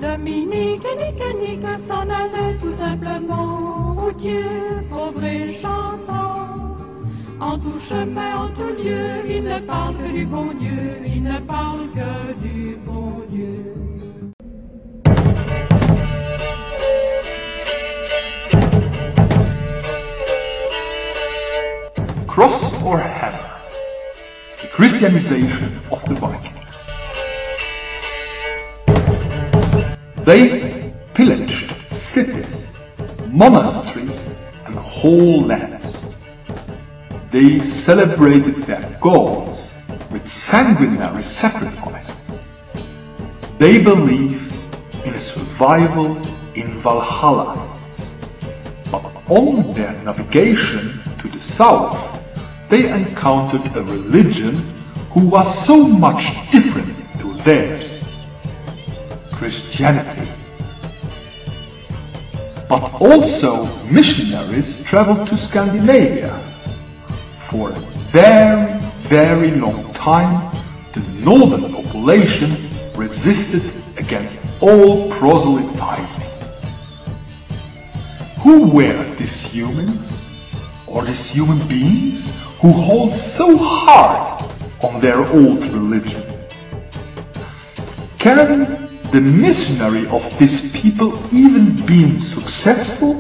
Dominique et Nique s'en allaient tout simplement au Dieu, pauvre et chantant. En tout chemin, en tout lieu, il ne parle que du bon Dieu, il ne parle que du bon Dieu. Cross or hammer? The Christianization of the Vikings. They pillaged cities, monasteries, and whole lands. They celebrated their gods with sanguinary sacrifices. They believed in a survival in Valhalla. But on their navigation to the south, they encountered a religion who was so much different to theirs. Christianity. But also missionaries traveled to Scandinavia. For a very, very long time, the northern population resisted against all proselytizing. Who were these humans, or these human beings, who hold so hard on their old religion? Can the missionary of these people even been successful?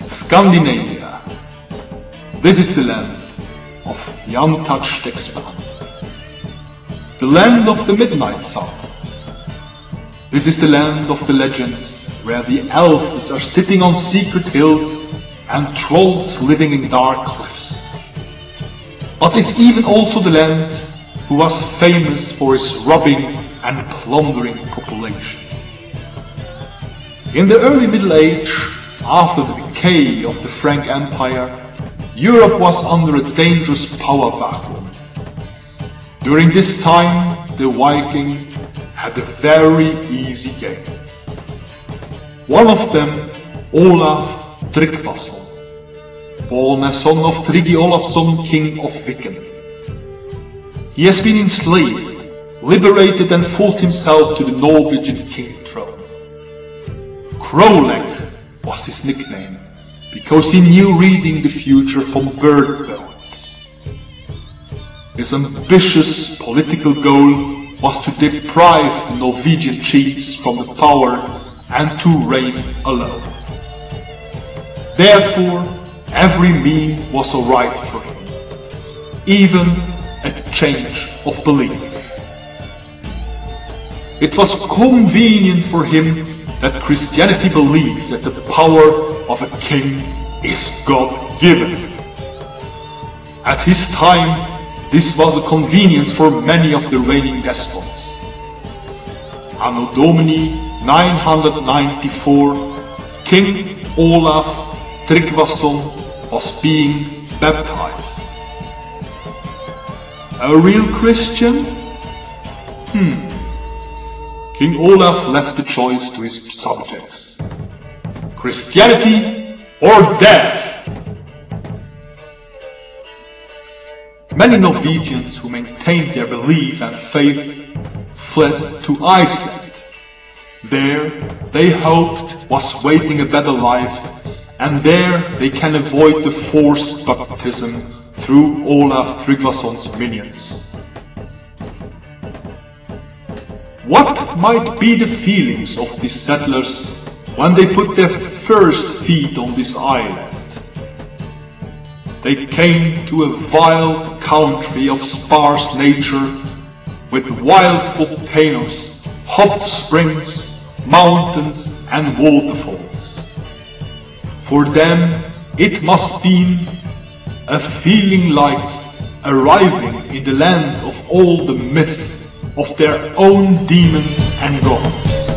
Scandinavia. This is the land of the untouched expanses. The land of the midnight sun. This is the land of the legends, where the elves are sitting on secret hills and trolls living in dark cliffs. But it's even also the land who was famous for its robbing and plundering population. In the early Middle Age, after the decay of the Frank Empire, Europe was under a dangerous power vacuum. During this time, the Viking had a very easy game. One of them, Olaf Tryggvason, born a son of Tryggi Olafsson, king of Viking. He has been enslaved, liberated and fought himself to the Norwegian king throne. Crowleg was his nickname, because he knew reading the future from bird bones. His ambitious political goal was to deprive the Norwegian chiefs from the power and to reign alone. Therefore, every mean was alright for him, even a change of belief. It was convenient for him that Christianity believed that the power of a king is God-given. At his time, this was a convenience for many of the reigning despots. Anno Domini 994, King Olaf Tryggvason was being baptized. A real Christian? King Olaf left the choice to his subjects. Christianity or death! Many Norwegians who maintained their belief and faith fled to Iceland. There they hoped was waiting a better life, and there they can avoid the forced baptism through Olaf Tryggvason's minions. What might be the feelings of these settlers when they put their first feet on this island? They came to a wild country of sparse nature, with wild volcanoes, hot springs, mountains and waterfalls. For them it must be a feeling like arriving in the land of all the myth of their own demons and gods.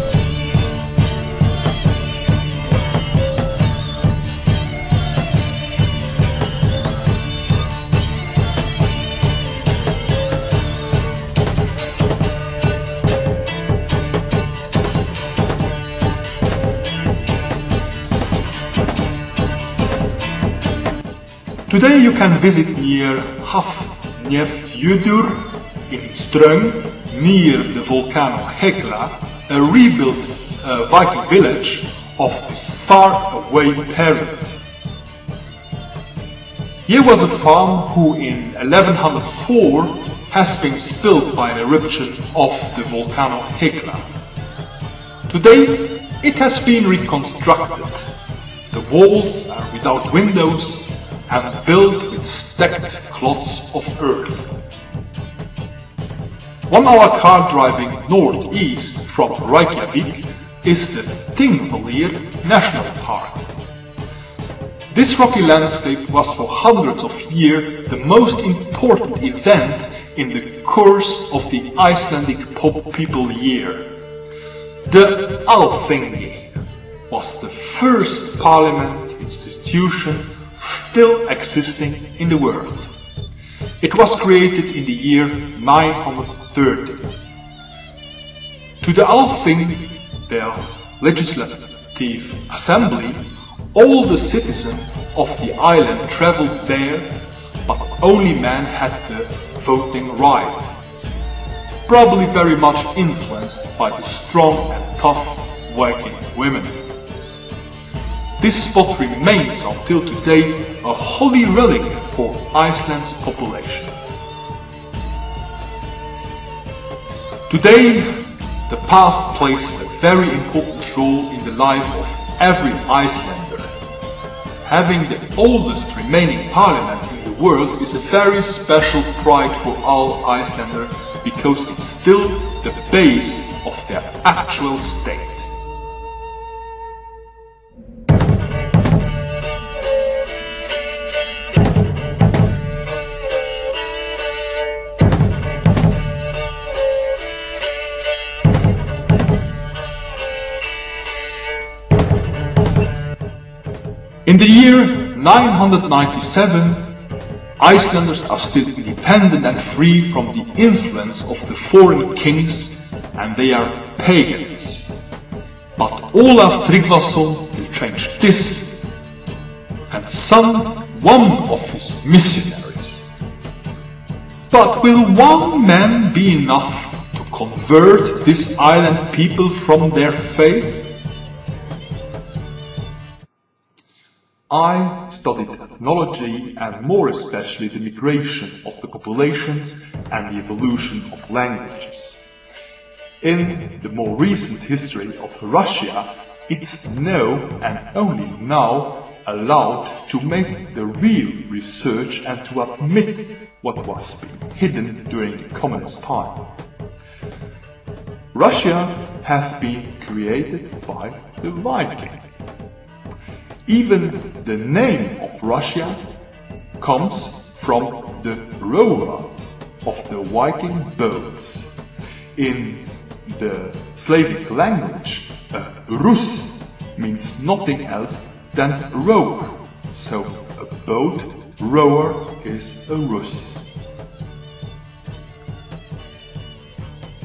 Today you can visit near Hafnjefjordur in Stöng, near the volcano Hekla, a rebuilt Viking village of this far-away period. Here was a farm who in 1104 has been spilled by an eruption of the volcano Hekla. Today it has been reconstructed. The walls are without windows and built with stacked clods of earth. 1 hour car driving northeast from Reykjavik is the Thingvellir National Park. This rocky landscape was for hundreds of years the most important event in the course of the Icelandic people year. The Allthing was the first parliament institution still existing in the world. It was created in the year 930. To the Allthing, their legislative assembly, all the citizens of the island traveled there, but only men had the voting right. Probably very much influenced by the strong and tough Viking women. This spot remains until today a holy relic for Iceland's population. Today, the past plays a very important role in the life of every Icelander. Having the oldest remaining parliament in the world is a very special pride for all Icelanders because it's still the base of their actual state. In the year 997, Icelanders are still independent and free from the influence of the foreign kings, and they are pagans. But Olaf Tryggvason will change this and send one of his missionaries. But will one man be enough to convert this island people from their faith? I studied ethnology and more especially the migration of the populations and the evolution of languages. In the more recent history of Russia, it's now and only now allowed to make the real research and to admit what was being hidden during the communist time. Russia has been created by the Viking. Even the name of Russia comes from the rower of the Viking boats. In the Slavic language, Rus means nothing else than rower, so a boat rower is a Rus.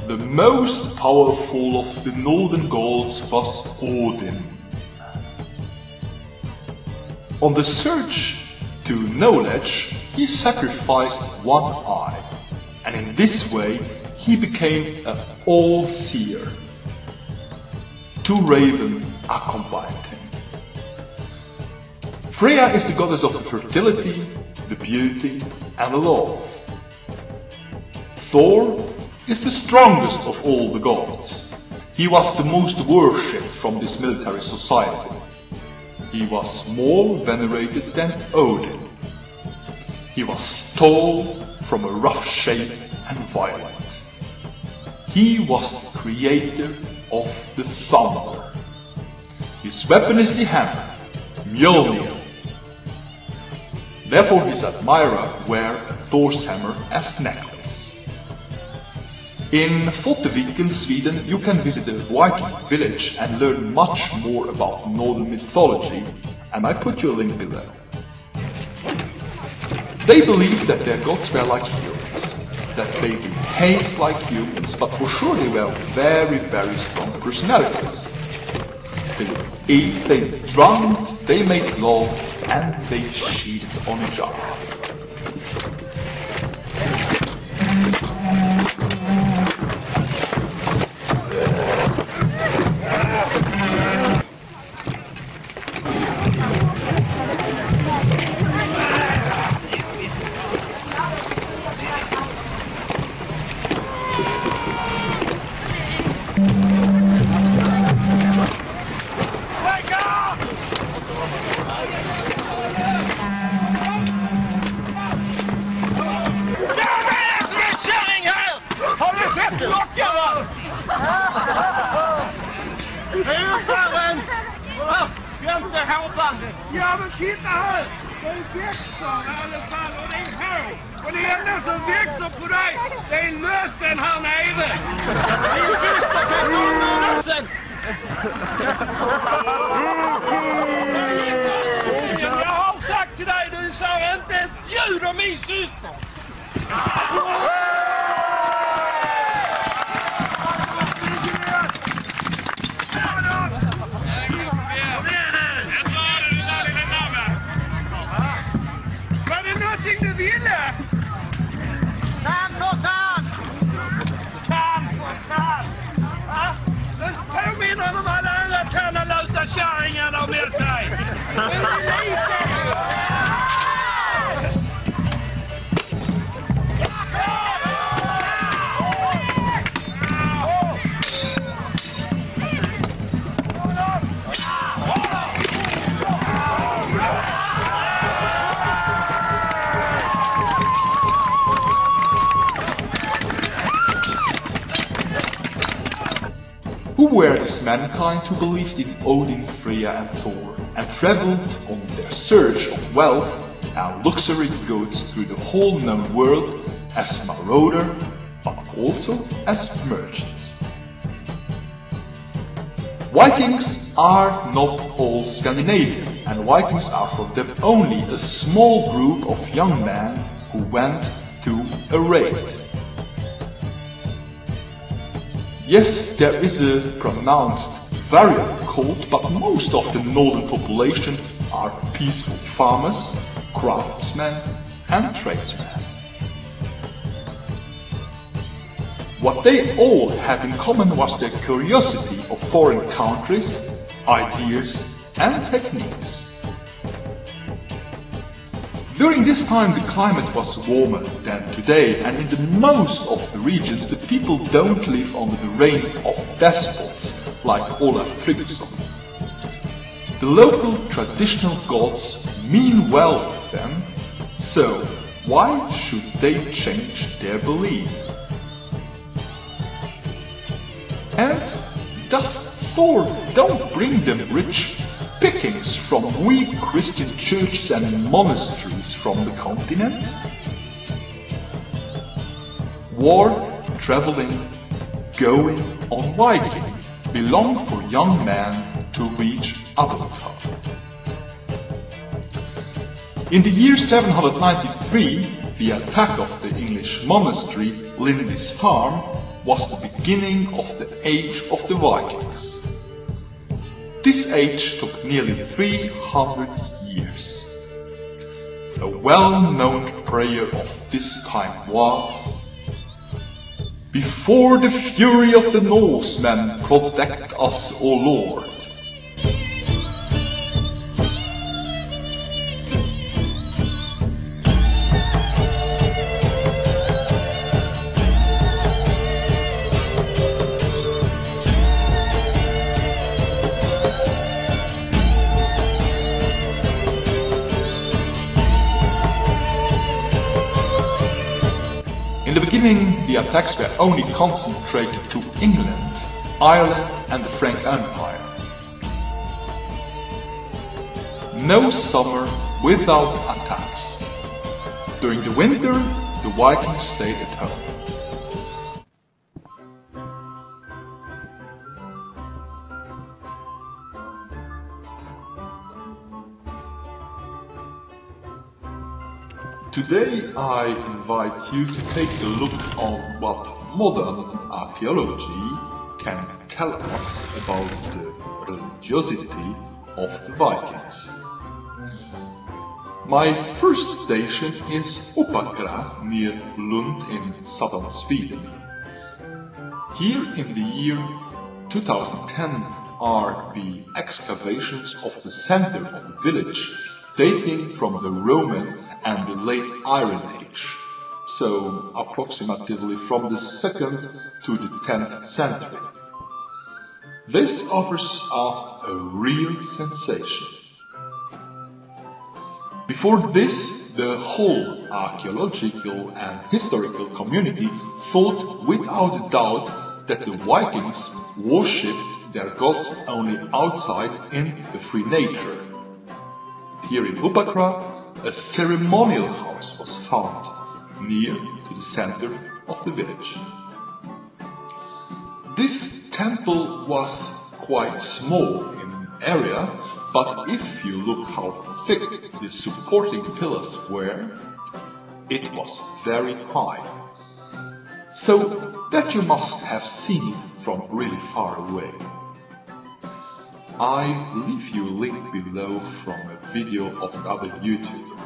The most powerful of the northern gods was Odin. On the search to knowledge, he sacrificed one eye, and in this way he became an all-seer. 2 ravens accompanied him. Freya is the goddess of the fertility, the beauty, and the love. Thor is the strongest of all the gods. He was the most worshipped from this military society. He was more venerated than Odin. He was tall, from a rough shape and violent. He was the creator of the thunder. His weapon is the hammer, Mjölnir. Therefore his admirers wear a Thor's hammer as necklace. In Foteviken, Sweden, you can visit a Viking village and learn much more about Norse mythology, and I put you a link below. They believed that their gods were like humans, that they behaved like humans, but for sure they were very, very strong personalities. They ate, they drank, they made love, and they cheated on each other. hårbandet? Ja, men titta här! Det växer i alla fall och det är hår. Och det enda som växer på dig, det är lösen här nere. Det är lösen. Jag har sagt till dig, du sa inte ett ljud om min syster. Var det någonting du ville? Påminner om alla andra tandlösa kärringar de med sig. Men det är lite. Who were this mankind who believed in Odin, Freya and Thor, and travelled on their search of wealth and luxury goods through the whole known world as marauder, but also as merchants. Vikings are not all Scandinavian, and Vikings are for them only a small group of young men who went to a raid. Yes, there is a pronounced variant cult, but most of the northern population are peaceful farmers, craftsmen and tradesmen. What they all had in common was their curiosity of foreign countries, ideas and techniques. During this time the climate was warmer than today, and in the most of the regions the people don't live under the reign of despots like Olaf Tryggvason. The local traditional gods mean well with them, so why should they change their belief? And does Thor don't bring them rich pickings from weak Christian churches and monasteries from the continent? War, travelling, going on Viking belong for young men to reach adulthood. In the year 793, the attack of the English monastery Lindisfarne was the beginning of the age of the Vikings. This age took nearly 300 years. A well-known prayer of this time was: "Before the fury of the Norsemen, protect us, O Lord." In the beginning, the attacks were only concentrated to England, Ireland and the Frank Empire. No summer without attacks. During the winter, the Vikings stayed at home. Today I invite you to take a look on what modern archaeology can tell us about the religiosity of the Vikings. My first station is Uppakra near Lund in southern Sweden. Here in the year 2010 are the excavations of the center of the village dating from the Roman and the late Iron Age, so approximately from the 2nd to the 10th century. This offers us a real sensation. Before this, the whole archaeological and historical community thought without a doubt that the Vikings worshipped their gods only outside in the free nature, here in Uppakra, a ceremonial house was found near to the center of the village. This temple was quite small in area, but if you look how thick the supporting pillars were, it was very high. So that you must have seen it from really far away. I leave you a link below from a video of another YouTuber.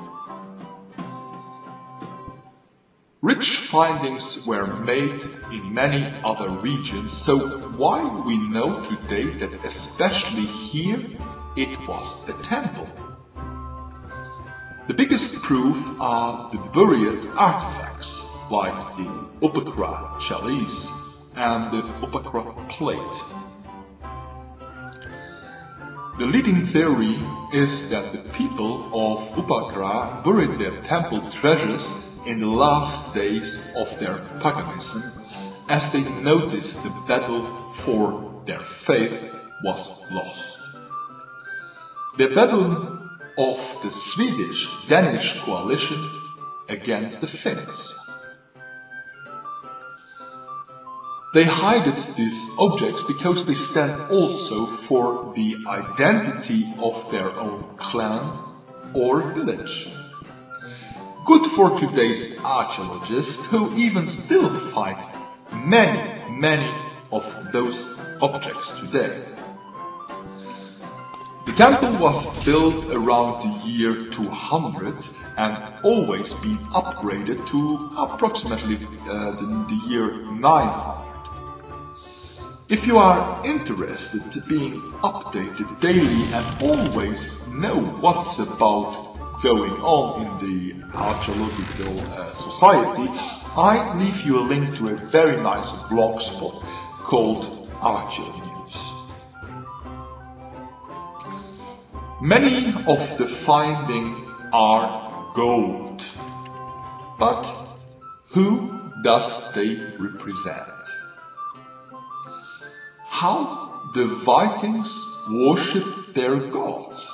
Rich findings were made in many other regions, so why we know today that especially here it was a temple? The biggest proof are the buried artifacts, like the Uppåkra chalice and the Uppåkra plate. The leading theory is that the people of Uppåkra buried their temple treasures in the last days of their paganism, as they noticed the battle for their faith was lost. The battle of the Swedish-Danish coalition against the Finns. They hide these objects because they stand also for the identity of their own clan or village. Good for today's archaeologists who even still find many of those objects today. The temple was built around the year 200 and always been upgraded to approximately the year 900. If you are interested in being updated daily and always know what's about going on in the archaeological society, I leave you a link to a very nice blog spot called Archeonews. Many of the findings are gold, but who does they represent? How the Vikings worshipped their gods?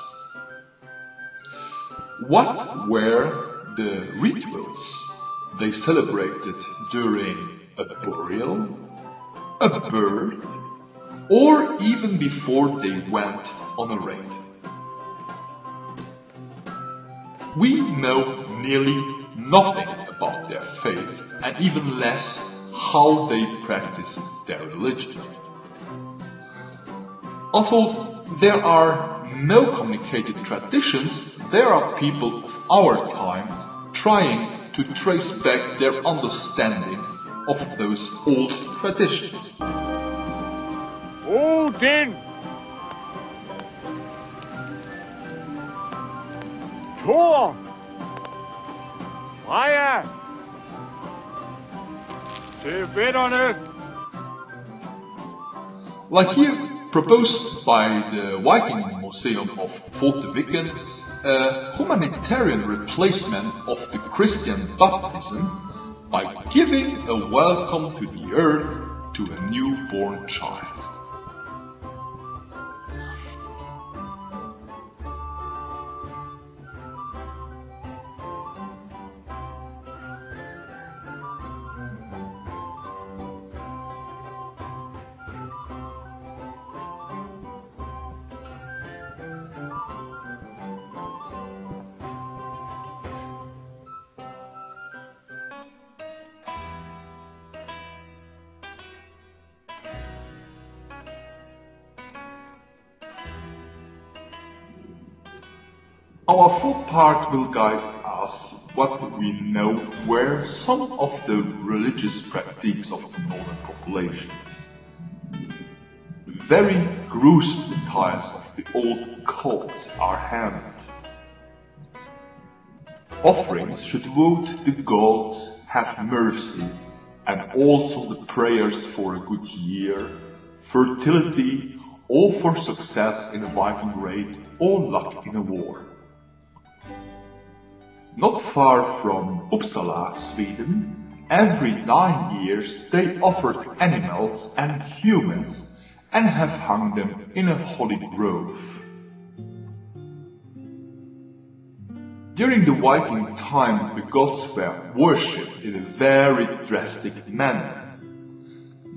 What were the rituals they celebrated during a burial, a birth, or even before they went on a raid? We know nearly nothing about their faith and even less how they practiced their religion. Although there are no communicated traditions, there are people of our time trying to trace back their understanding of those old traditions. Odin! Thor! Freja! Til vennerne! Like here, proposed by the Viking Museum of Foteviken, a humanitarian replacement of the Christian baptism by giving a welcome to the earth to a newborn child. Our full part will guide us what we know were some of the religious practices of the northern populations. Very gruesome details of the old cults are handled. Offerings should vote the gods have mercy, and also the prayers for a good year, fertility, or for success in a Viking raid or luck in a war. Not far from Uppsala, Sweden, every 9 years they offered animals and humans and have hung them in a holy grove. During the Viking time, the gods were worshipped in a very drastic manner.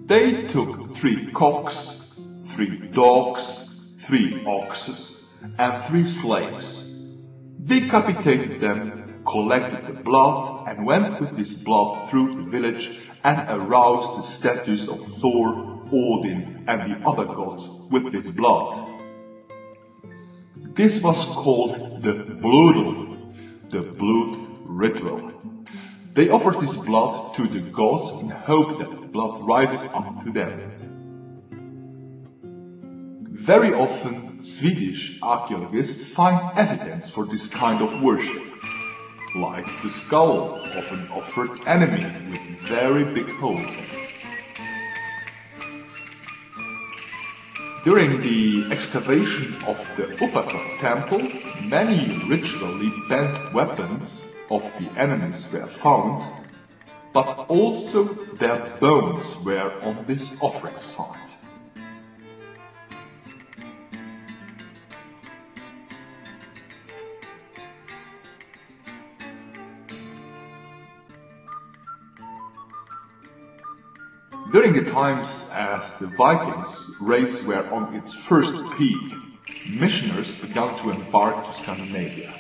They took 3 cocks, 3 dogs, 3 oxes, and 3 slaves, decapitated them, collected the blood, and went with this blood through the village and aroused the statues of Thor, Odin, and the other gods with this blood. This was called the blood ritual. They offered this blood to the gods in hope that the blood rises up to them. Very often, Swedish archaeologists find evidence for this kind of worship, like the skull of an offered enemy with very big holes in it. During the excavation of the Uppakra temple, many ritually bent weapons of the enemies were found, but also their bones were on this offering site. During the times as the Vikings' raids were on its first peak, missioners began to embark to Scandinavia.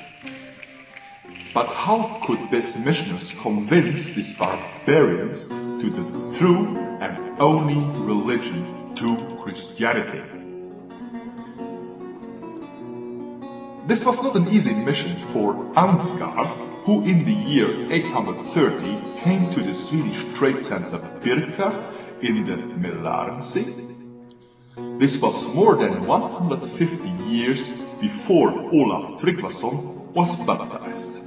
But how could these missioners convince these barbarians to the true and only religion, to Christianity? This was not an easy mission for Ansgar, who in the year 830 came to the Swedish trade center Birka in the Mjölnir Sea. This was more than 150 years before Olaf Tryggvason was baptized.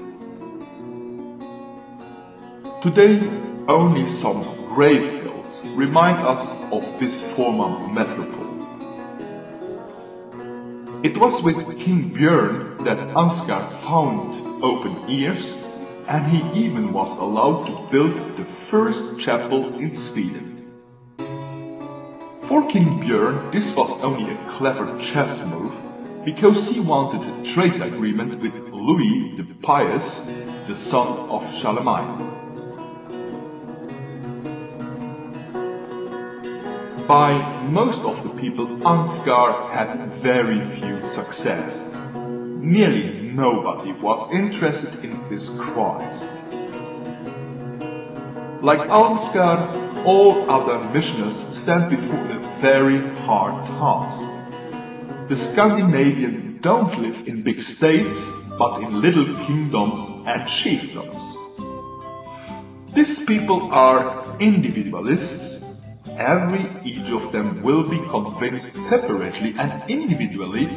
Today, only some grave hills remind us of this former metropole. It was with King Björn that Ansgar found open ears, and he even was allowed to build the first chapel in Sweden. For King Björn, this was only a clever chess move, because he wanted a trade agreement with Louis the Pious, the son of Charlemagne. By most of the people, Ansgar had very few success. Nearly nobody was interested in his Christ. Like Ansgar, all other missioners stand before a very hard task. The Scandinavians don't live in big states, but in little kingdoms and chiefdoms. These people are individualists. Each of them will be convinced separately and individually,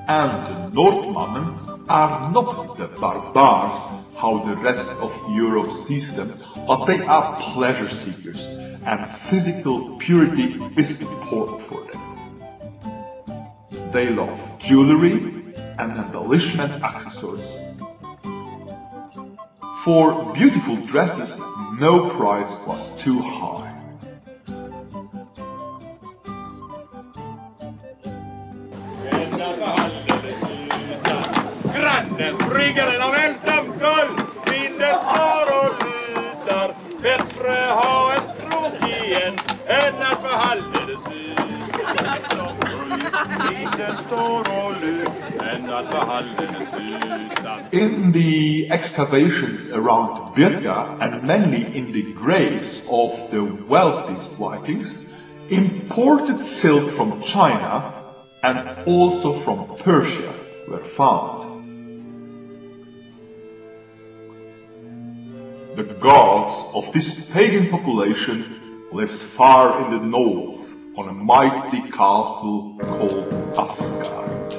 and the Northmen are not the barbars, how the rest of Europe sees them, but they are pleasure seekers, and physical purity is important for them. They love jewelry and embellishment accessories. For beautiful dresses, no price was too high. Bryggaren av ensamkull, vinden far och lutar. Bättre ha en tråkig än att få alldeles ut. Vinden står och lutar än att få alldeles ut. In the excavations around Birka, and mainly in the graves of the wealthiest Vikings, imported silk from China and also from Persia were found. The gods of this pagan population lives far in the north on a mighty castle called Asgard.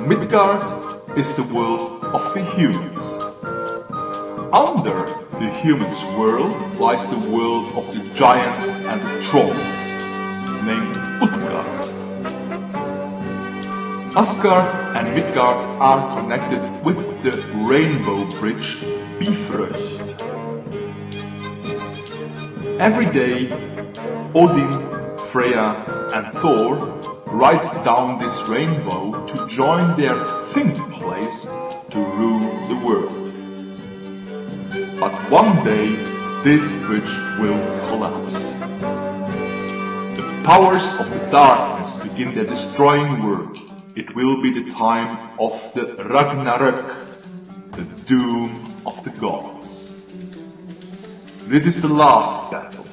Midgard is the world of the humans. Under the humans' world lies the world of the giants and the trolls, named Utgard. Asgard and Midgard are connected with the rainbow bridge Bifrost. Every day, Odin, Freya and Thor rides down this rainbow to join their thinking place to rule the world. But one day this bridge will collapse. The powers of the darkness begin their destroying work. It will be the time of the Ragnarök, the doom of the gods. This is the last battle.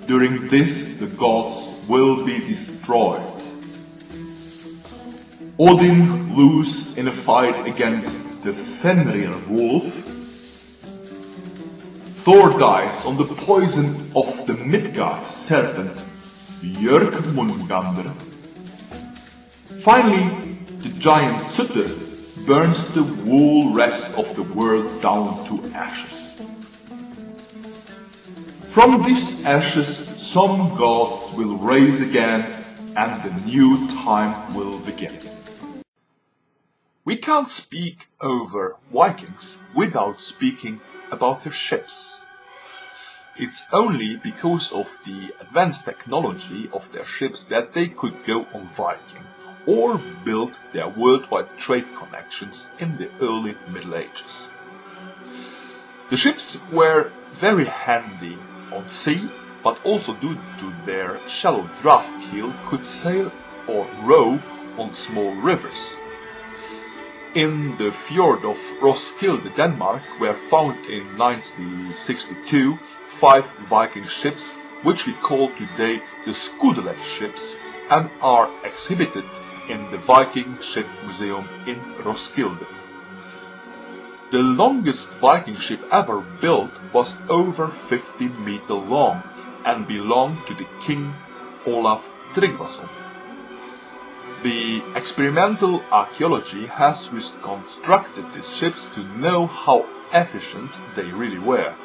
During this, the gods will be destroyed. Odin loses in a fight against the Fenrir wolf. Thor dies on the poison of the Midgard serpent Björkmungander. Finally, the giant Sutter burns the whole rest of the world down to ashes. From these ashes, some gods will rise again and the new time will begin. We can't speak over Vikings without speaking about their ships. It's only because of the advanced technology of their ships that they could go on Viking or build their worldwide trade connections in the early Middle Ages. The ships were very handy on sea, but also due to their shallow draft keel could sail or row on small rivers. In the fjord of Roskilde, Denmark, were found in 1962 5 Viking ships, which we call today the Skudelev Ships, and are exhibited in the Viking Ship Museum in Roskilde. The longest Viking ship ever built was over 50 meters long and belonged to the King Olaf Tryggvason. The experimental archaeology has reconstructed these ships to know how efficient they really were.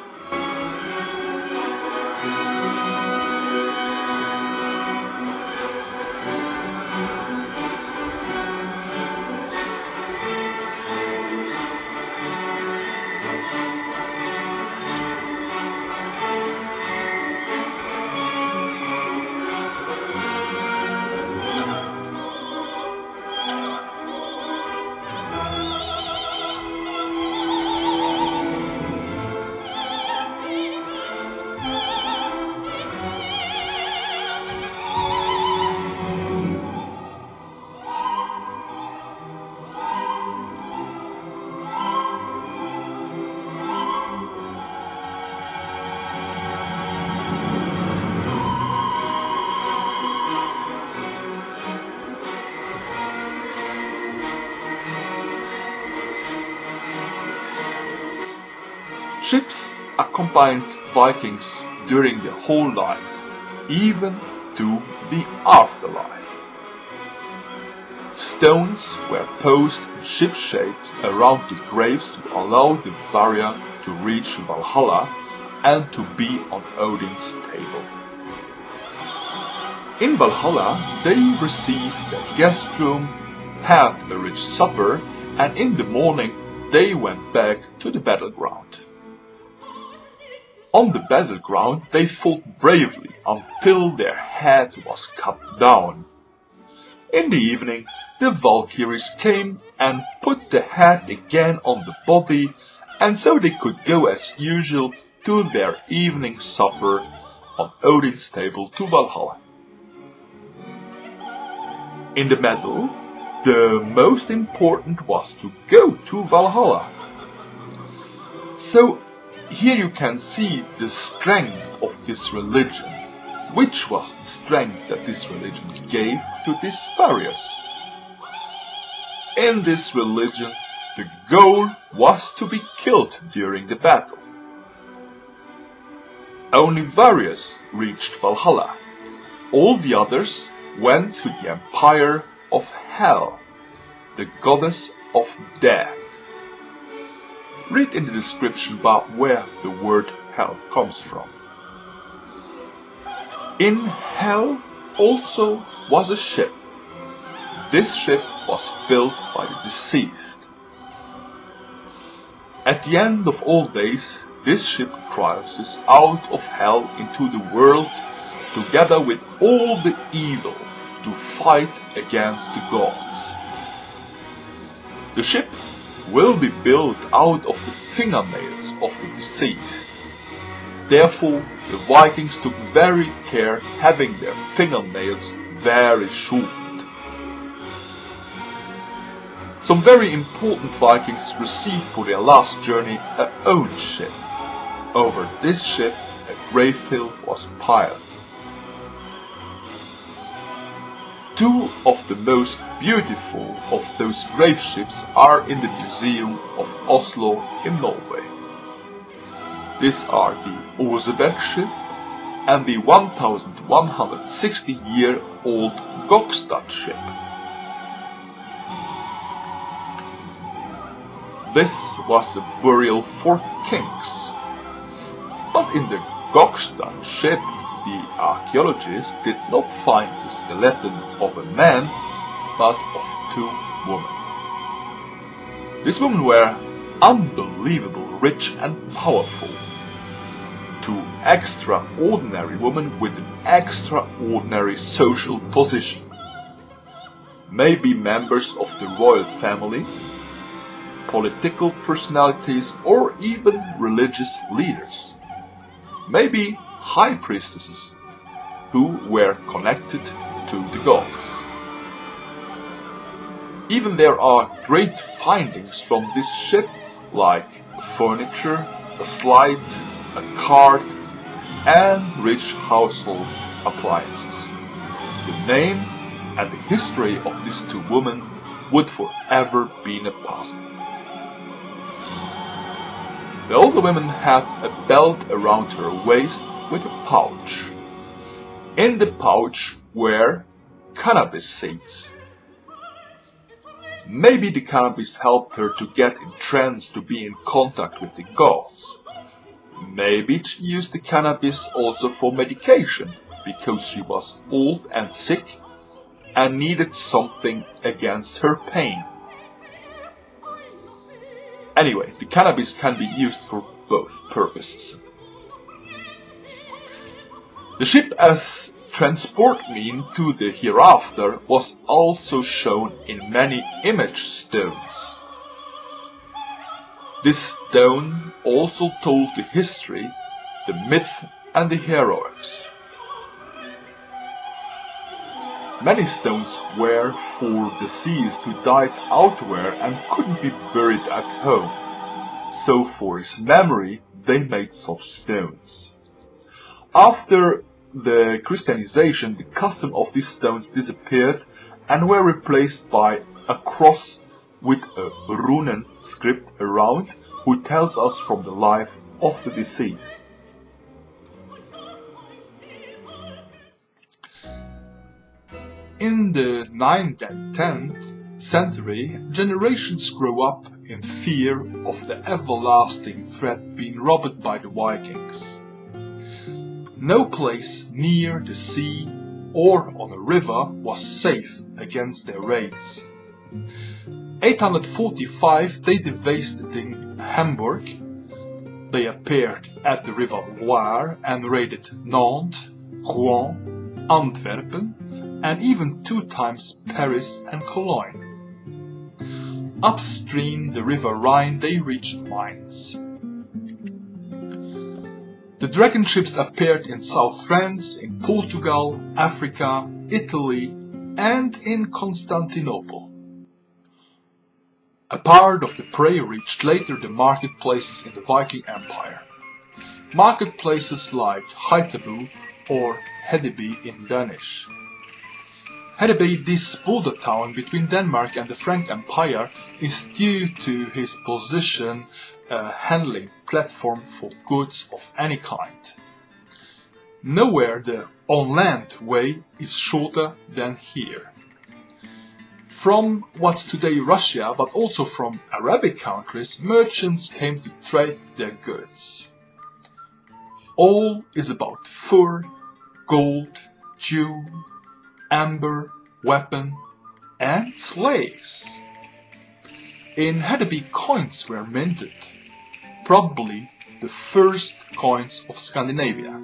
Ships accompanied Vikings during their whole life, even to the afterlife. Stones were posed in ship shapes around the graves to allow the warrior to reach Valhalla and to be on Odin's table. In Valhalla they received their guest room, had a rich supper, and in the morning they went back to the battleground. On the battleground they fought bravely until their head was cut down. In the evening the Valkyries came and put the head again on the body, and so they could go as usual to their evening supper on Odin's table to Valhalla. In the battle, the most important was to go to Valhalla. So here you can see the strength of this religion, which was the strength that this religion gave to these warriors. In this religion, the goal was to be killed during the battle. Only warriors reached Valhalla. All the others went to the Empire of Hel, the goddess of death. Read in the description bar where the word hell comes from. In Hell also was a ship. This ship was built by the deceased. At the end of all days, this ship crosses out of Hell into the world together with all the evil, to fight against the gods. The ship will be built out of the fingernails of the deceased. Therefore, the Vikings took very care having their fingernails very short. Some very important Vikings received for their last journey a own ship. Over this ship a grave hill was piled. Two of the most beautiful of those grave ships are in the Museum of Oslo in Norway. These are the Oseberg ship and the 1160-year-old Gokstad ship. This was a burial for kings. But in the Gokstad ship, the archaeologists did not find the skeleton of a man, but of two women. These women were unbelievably rich and powerful. Two extraordinary women with an extraordinary social position. Maybe members of the royal family, political personalities, or even religious leaders. Maybe high priestesses who were connected to the gods. Even there are great findings from this ship, like furniture, a slide, a cart, and rich household appliances. The name and the history of these two women would forever be in the past. The older woman had a belt around her waist with a pouch. In the pouch were cannabis seeds. Maybe the cannabis helped her to get entranced to be in contact with the gods. Maybe she used the cannabis also for medication, because she was old and sick and needed something against her pain. Anyway, the cannabis can be used for both purposes. The ship as transport mean to the hereafter was also shown in many image stones. This stone also told the history, the myth and the heroes. Many stones were for deceased who died outward and couldn't be buried at home, so for his memory they made such stones. After the Christianization, the custom of these stones disappeared and were replaced by a cross with a rune script around who tells us from the life of the deceased. In the 9th and 10th century, generations grew up in fear of the everlasting threat being robbed by the Vikings. No place near the sea or on a river was safe against their raids. 845 they devastated Hamburg. They appeared at the River Loire and raided Nantes, Rouen, Antwerpen, and even 2 times Paris and Cologne. Upstream the River Rhine they reached Mainz. The dragon ships appeared in South France, in Portugal, Africa, Italy, and in Constantinople. A part of the prey reached later the marketplaces in the Viking Empire. Marketplaces like Heitebo or Hedeby in Danish. Hedeby, this border town between Denmark and the Frank Empire, is due to his position a handling platform for goods of any kind. Nowhere the on-land way is shorter than here. From what's today Russia, but also from Arabic countries, merchants came to trade their goods. All is about fur, gold, jewel, amber, weapon, and slaves. In Hedeby coins were minted, probably the first coins of Scandinavia.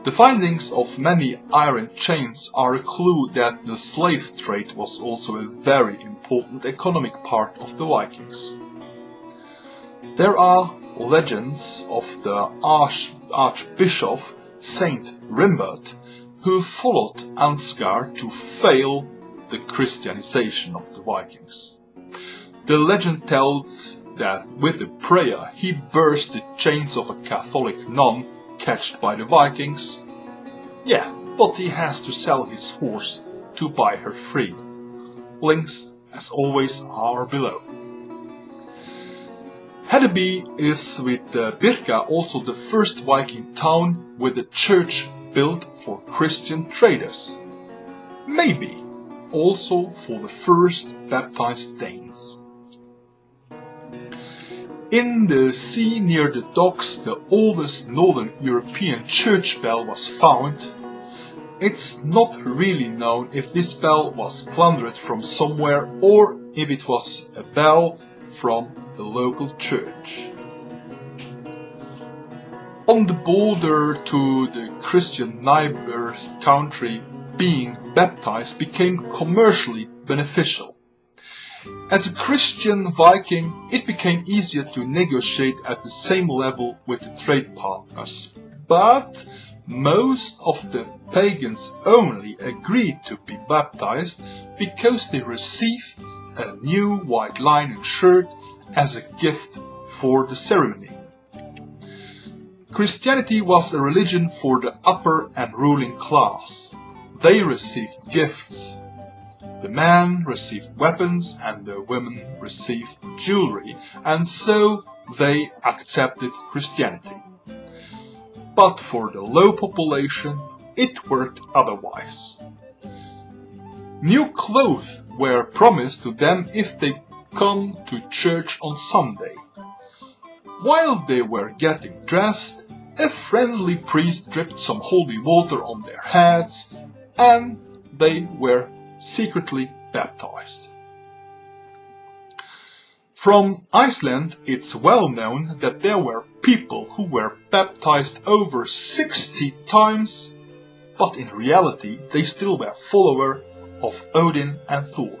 The findings of many iron chains are a clue that the slave trade was also a very important economic part of the Vikings. There are legends of the Archbishop Saint Rimbert, who followed Ansgar to fail the Christianization of the Vikings. The legend tells that with a prayer he burst the chains of a Catholic nun catched by the Vikings. Yeah, but he has to sell his horse to buy her free. Links, as always, are below. Hedeby is with Birka also the first Viking town with a church built for Christian traders. Maybe also for the first baptized Danes. In the sea near the docks, the oldest northern European church bell was found. It's not really known if this bell was plundered from somewhere or if it was a bell from the local church. On the border to the Christian neighbor country, being baptized became commercially beneficial. As a Christian Viking, it became easier to negotiate at the same level with the trade partners. But most of the pagans only agreed to be baptized because they received a new white linen shirt as a gift for the ceremony. Christianity was a religion for the upper and ruling class. They received gifts. The men received weapons and the women received jewelry, and so they accepted Christianity. But for the low population, it worked otherwise. New clothes were promised to them if they come to church on Sunday. While they were getting dressed, a friendly priest dripped some holy water on their heads, and they were secretly baptized. From Iceland, it's well known that there were people who were baptized over 60 times, but in reality they still were followers of Odin and Thor.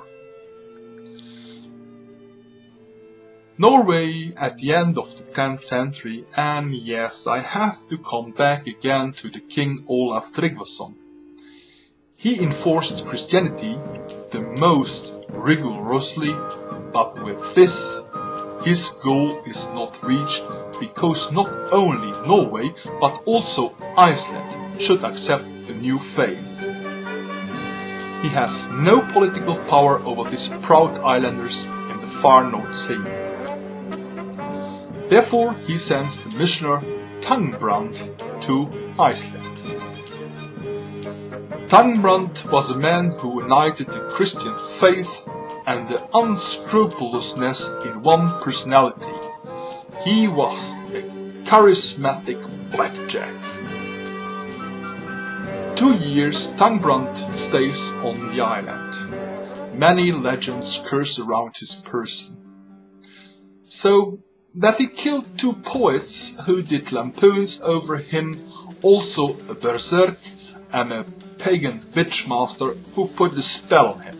Norway at the end of the 10th century, and yes, I have to come back again to the King Olaf Tryggvason. He enforced Christianity the most rigorously, but with this, his goal is not reached because not only Norway, but also Iceland should accept the new faith. He has no political power over these proud islanders in the far North Sea. Therefore, he sends the missioner Thangbrand to Iceland. Thangbrand was a man who united the Christian faith and the unscrupulousness in one personality. He was a charismatic blackjack. 2 years Thangbrand stays on the island. Many legends curse around his person. So that he killed 2 poets who did lampoons over him, also a berserk and a pagan witchmaster who put a spell on him.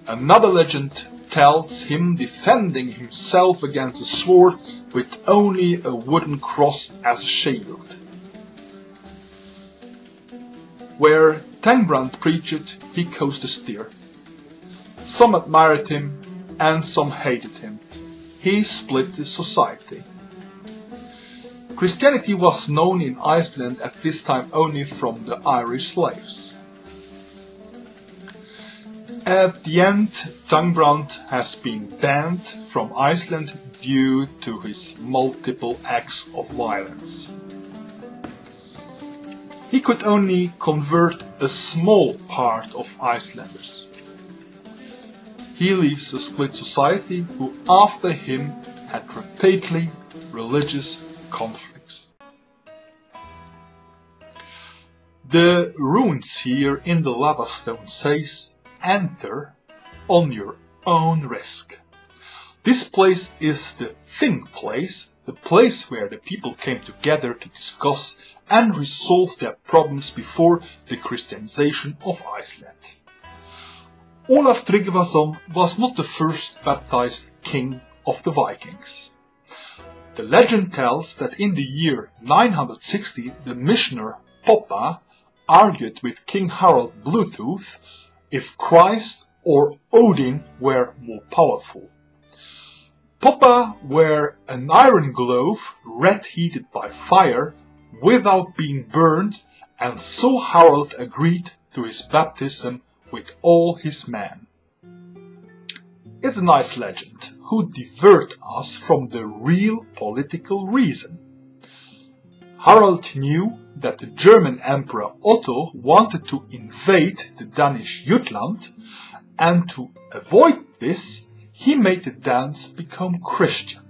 Another legend tells him defending himself against a sword with only a wooden cross as a shield. Where Thangbrand preached, he caused a stir. Some admired him and some hated him. He split the society. Christianity was known in Iceland at this time only from the Irish slaves. At the end, Thangbrand has been banned from Iceland due to his multiple acts of violence. He could only convert a small part of Icelanders. He leaves a split society who after him had repeatedly religious conflicts. The runes here in the lava stone says, "Enter on your own risk." This place is the Thing place, the place where the people came together to discuss and resolve their problems before the Christianization of Iceland. Olaf Tryggvason was not the first baptized king of the Vikings. The legend tells that in the year 960 the missioner Poppa argued with King Harald Bluetooth if Christ or Odin were more powerful. Poppa wore an iron glove red heated by fire without being burned, and so Harald agreed to his baptism with all his men. It's a nice legend who divert us from the real political reason. Harald knew that the German Emperor Otto wanted to invade the Danish Jutland, and to avoid this, he made the Danes become Christian.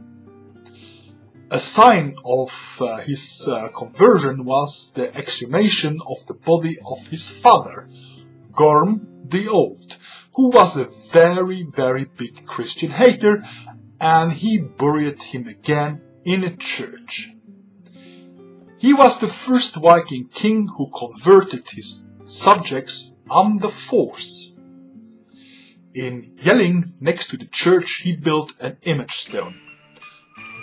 A sign of his conversion was the exhumation of the body of his father, Gorm the Old, who was a very big Christian hater, and he buried him again in a church. He was the first Viking king who converted his subjects under force. In Jelling, next to the church, he built an image stone.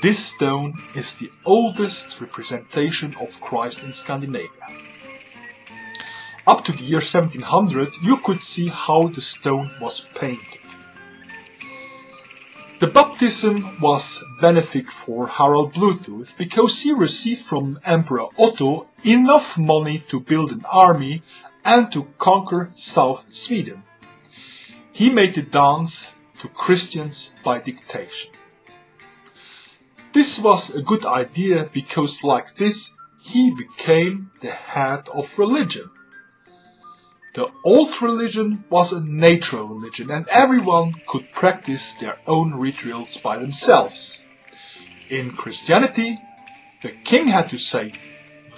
This stone is the oldest representation of Christ in Scandinavia. Up to the year 1700, you could see how the stone was painted. The baptism was benefic for Harald Bluetooth because he received from Emperor Otto enough money to build an army and to conquer South Sweden. He made the dance to Christians by dictation. This was a good idea because like this he became the head of religion. The old religion was a natural religion and everyone could practice their own rituals by themselves. In Christianity, the king had to say,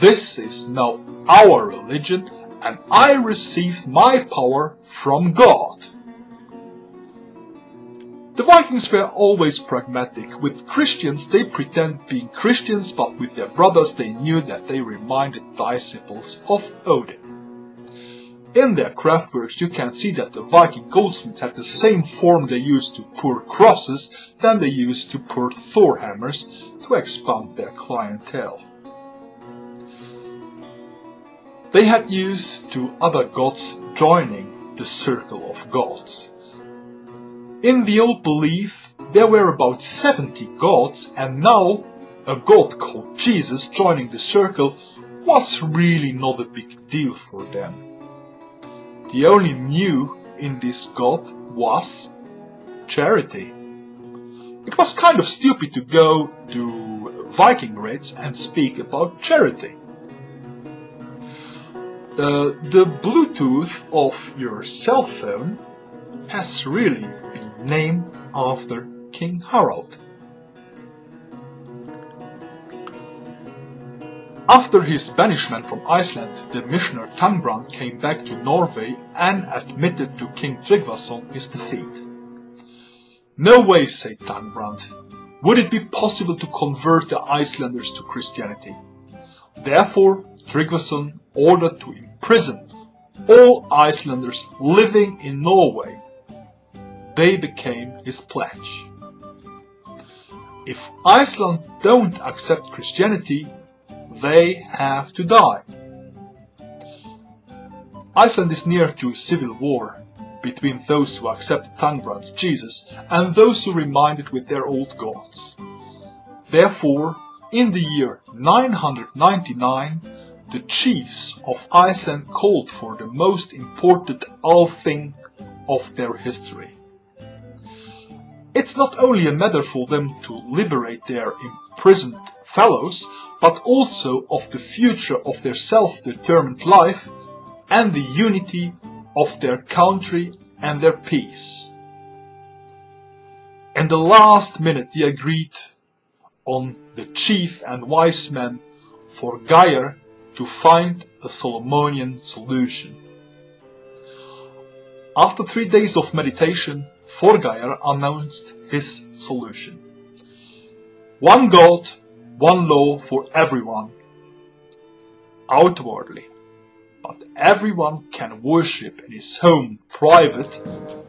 "This is now our religion and I received my power from God." The Vikings were always pragmatic. With Christians they pretend being Christians, but with their brothers they knew that they reminded disciples of Odin. In their craftworks you can see that the Viking goldsmiths had the same form they used to pour crosses than they used to pour Thor hammers to expand their clientele. They had used to other gods joining the circle of gods. In the old belief there were about 70 gods, and now a god called Jesus joining the circle was really not a big deal for them. The only new in this god was charity. It was kind of stupid to go to Viking raids and speak about charity. The Bluetooth of your cell phone has really been named after King Harald. After his banishment from Iceland, the missioner Thangbrand came back to Norway and admitted to King Tryggvason his defeat. "No way," said Thangbrand. "Would it be possible to convert the Icelanders to Christianity?" Therefore, Tryggvason ordered to imprison all Icelanders living in Norway. They became his pledge. If Iceland don't accept Christianity, they have to die. Iceland is near to civil war between those who accept Thangbrand's Jesus and those who remained with their old gods. Therefore, in the year 999, the chiefs of Iceland called for the most important Allthing of their history. It's not only a matter for them to liberate their imprisoned fellows, but also of the future of their self-determined life and the unity of their country and their peace. In the last minute they agreed on the chief and wise man Thorgeir to find a Solomonian solution. After 3 days of meditation, Thorgeir announced his solution. One God, one law for everyone. outwardly, but everyone can worship in his home private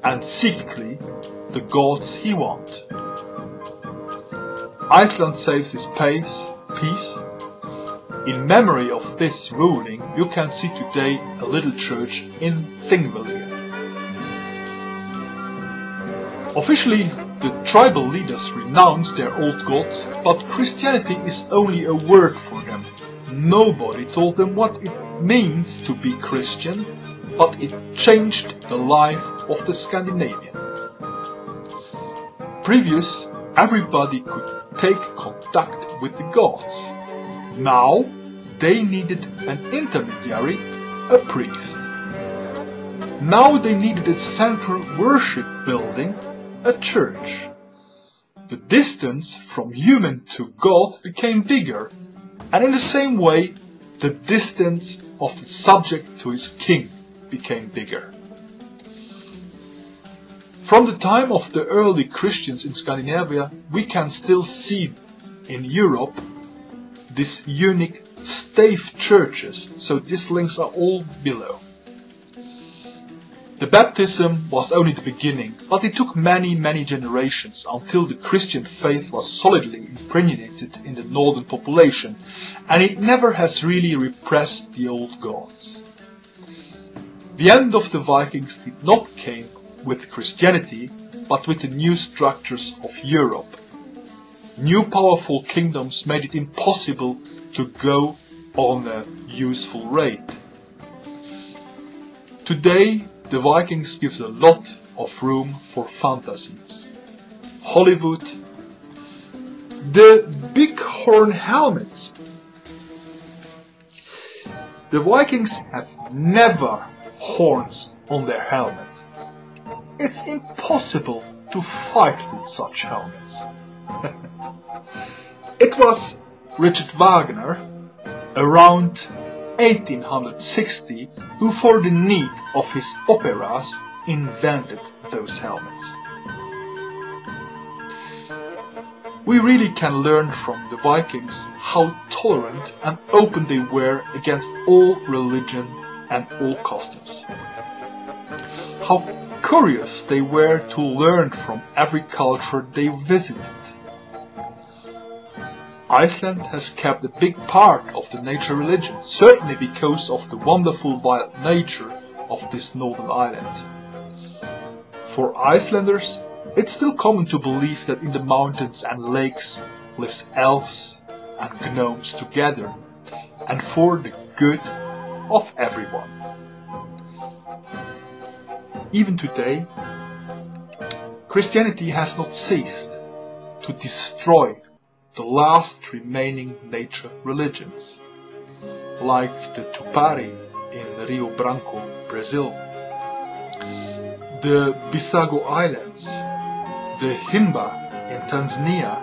and secretly the gods he wants. Iceland saves his peace. In memory of this ruling, you can see today a little church in Thingvellir. Officially, the tribal leaders renounce their old gods, but Christianity is only a word for them. Nobody told them what it means to be Christian, but it changed the life of the Scandinavian. Previous, everybody could take contact with the gods. Now, they needed an intermediary, a priest. Now they needed a central worship building, a church. The distance from human to God became bigger, and in the same way, the distance of the subject to his king became bigger. From the time of the early Christians in Scandinavia, we can still see in Europe these unique stave churches, so these links are all below. The baptism was only the beginning, but it took many generations until the Christian faith was solidly impregnated in the northern population, and it never has really repressed the old gods. The end of the Vikings did not come with Christianity, but with the new structures of Europe. New powerful kingdoms made it impossible to go on a useful rate. Today, the Vikings gives a lot of room for fantasies. Hollywood, the bighorn helmets. The Vikings have never horns on their helmet. It's impossible to fight with such helmets. It was Richard Wagner, around 1860, who for the need of his operas invented those helmets. We really can learn from the Vikings how tolerant and open they were against all religion and all customs. How curious they were to learn from every culture they visited. Iceland has kept a big part of the nature religion, certainly because of the wonderful wild nature of this northern island. For Icelanders, it's still common to believe that in the mountains and lakes lives elves and gnomes together, and for the good of everyone. Even today, Christianity has not ceased to destroy the last remaining nature religions, like the Tupari in Rio Branco, Brazil, the Bissago Islands, the Himba in Tanzania,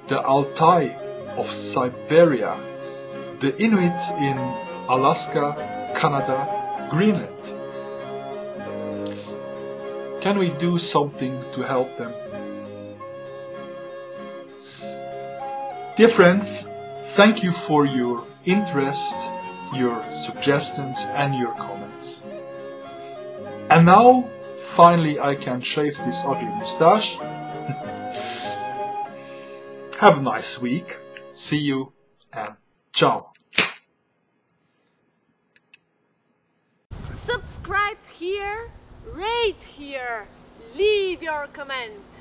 the Altai of Siberia, the Inuit in Alaska, Canada, Greenland. Can we do something to help them? Dear friends, thank you for your interest, your suggestions and your comments. And now, finally I can shave this ugly moustache. Have a nice week. See you and ciao. Subscribe here, rate here, leave your comment.